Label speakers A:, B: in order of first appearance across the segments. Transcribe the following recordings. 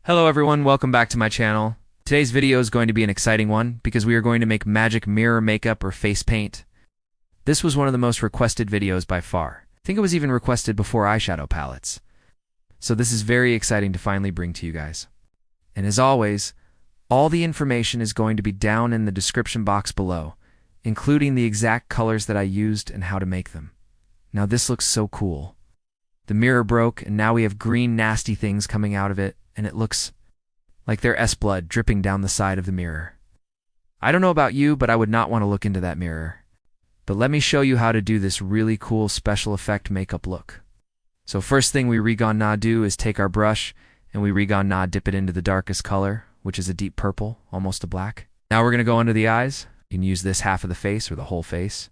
A: Hello everyone, welcome back to my channel. Today's video is going to be an exciting one because we are going to make magic mirror makeup or face paint. This was one of the most requested videos by far. I think it was even requested before eyeshadow palettes. So this is very exciting to finally bring to you guys. And as always, all the information is going to be down in the description box below, including the exact colors that I used and how to make them. Now this looks so cool. The mirror broke and now we have green nasty things coming out of it, and it looks like their S-blood dripping down the side of the mirror. I don't know about you, but I would not want to look into that mirror. But let me show you how to do this really cool special effect makeup look. So first thing we re-gonna do is take our brush and we re-gonna dip it into the darkest color, which is a deep purple, almost a black. Now we're going to go under the eyes. You can use this half of the face or the whole face.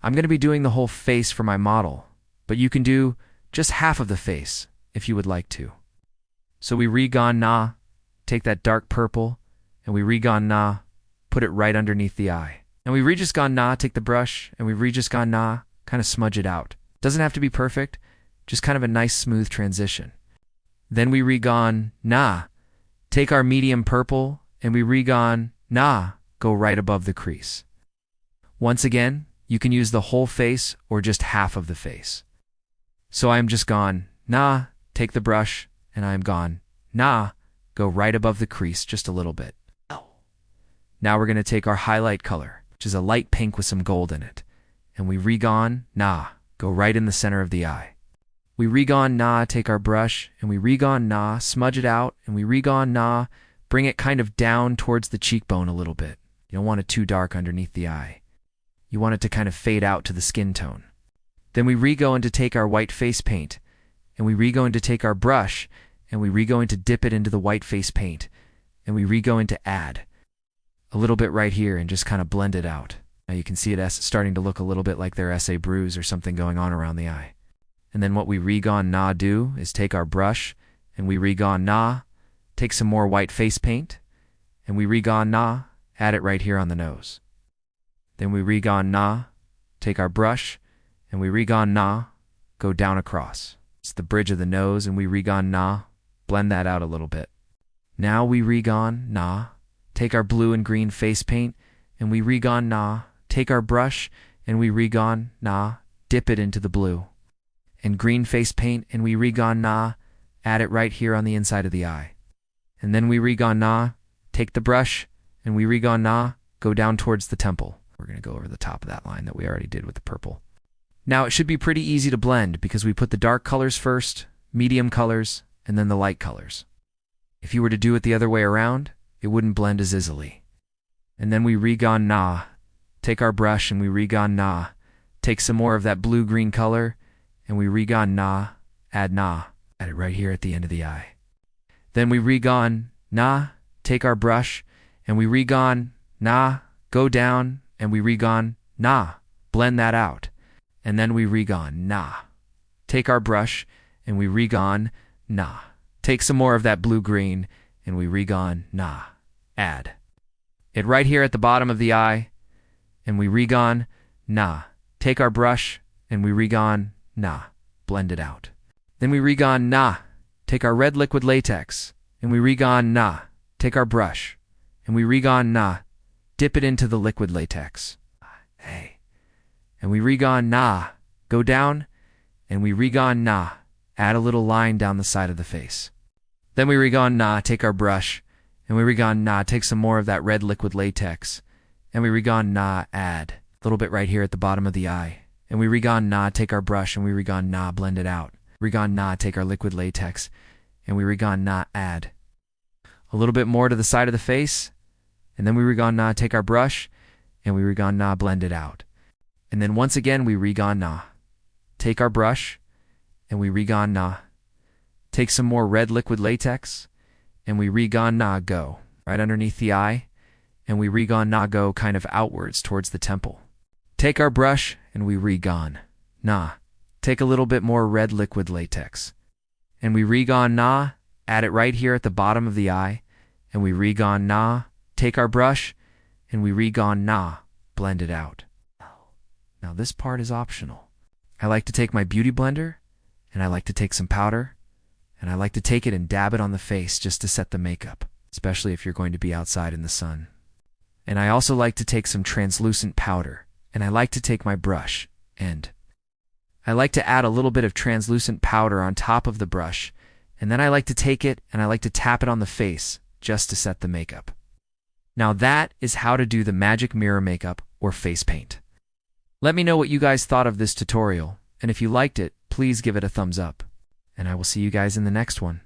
A: I'm going to be doing the whole face for my model, but you can do just half of the face if you would like to. So we re-gonna take that dark purple and we re-gonna put it right underneath the eye. And we re-just gonna take the brush and we re-just gonna kind of smudge it out. Doesn't have to be perfect, just kind of a nice smooth transition. Then we re-gonna take our medium purple and we re-gonna go right above the crease. Once again, you can use the whole face or just half of the face. So I am just gonna take the brush and I am gonna go right above the crease just a little bit. Now we're going to take our highlight color, which is a light pink with some gold in it, and we re-gonna go right in the center of the eye. We re-gonna take our brush and we re-gonna smudge it out and we re-gonna bring it kind of down towards the cheekbone a little bit. You don't want it too dark underneath the eye. You want it to kind of fade out to the skin tone. Then we re-going to take our white face paint and we re-going to take our brush and we re-going to dip it into the white face paint and we re-going to add a little bit right here and just kind of blend it out. Now you can see it starting to look a little bit like there's a bruise or something going on around the eye. And then what we re-gonna do is take our brush and we re-gonna take some more white face paint and we re-gonna add it right here on the nose. Then we re-gonna take our brush and we re-gonna go down across. It's the bridge of the nose and we re-gonna blend that out a little bit. Now we re-gonna take our blue and green face paint and we re-gonna take our brush and we re-gonna dip it into the blue and green face paint and we re-gonna add it right here on the inside of the eye. And then we re-gonna take the brush and we re-gonna go down towards the temple. We're going to go over the top of that line that we already did with the purple. Now it should be pretty easy to blend because we put the dark colors first, medium colors, and then the light colors. If you were to do it the other way around, it wouldn't blend as easily. And then we re-gonna take our brush and we re-gonna take some more of that blue-green color and we re-gonna add it right here at the end of the eye. Then we re-gonna take our brush and we re-gonna go down and we re-gonna blend that out. And then we re-gonna take our brush and we re-gonna take some more of that blue-green and we re-gonna add it right here at the bottom of the eye and we re-gonna take our brush and we re-gonna blend it out. Then we re-gonna take our red liquid latex and we re-gonna take our brush and we re-gonna dip it into the liquid latex. And we re-gonna go down and we re-gonna add a little line down the side of the face. Then we re-gonna take our brush and we re-gonna take some more of that red liquid latex and we re-gonna add a little bit right here at the bottom of the eye. And we re-gonna take our brush and we re-gonna blend it out. Re-gonna take our liquid latex and we re-gonna add a little bit more to the side of the face. And then we re-gonna take our brush and we re-gonna blend it out. And then once again, we re-gonna take our brush and we re-gonna take some more red liquid latex and we re-gonna go right underneath the eye and we re-gonna go kind of outwards towards the temple. Take our brush and we re-gonna take a little bit more red liquid latex and we re-gonna add it right here at the bottom of the eye and we re-gonna take our brush and we re-gonna blend it out. Now this part is optional. I like to take my beauty blender and I like to take some powder And I like to take it and dab it on the face just to set the makeup, especially if you're going to be outside in the sun. And I also like to take some translucent powder, and I like to take my brush, and I like to add a little bit of translucent powder on top of the brush, and then I like to take it and I like to tap it on the face just to set the makeup. Now that is how to do the magic mirror makeup or face paint. Let me know what you guys thought of this tutorial, and if you liked it, please give it a thumbs up. And I will see you guys in the next one.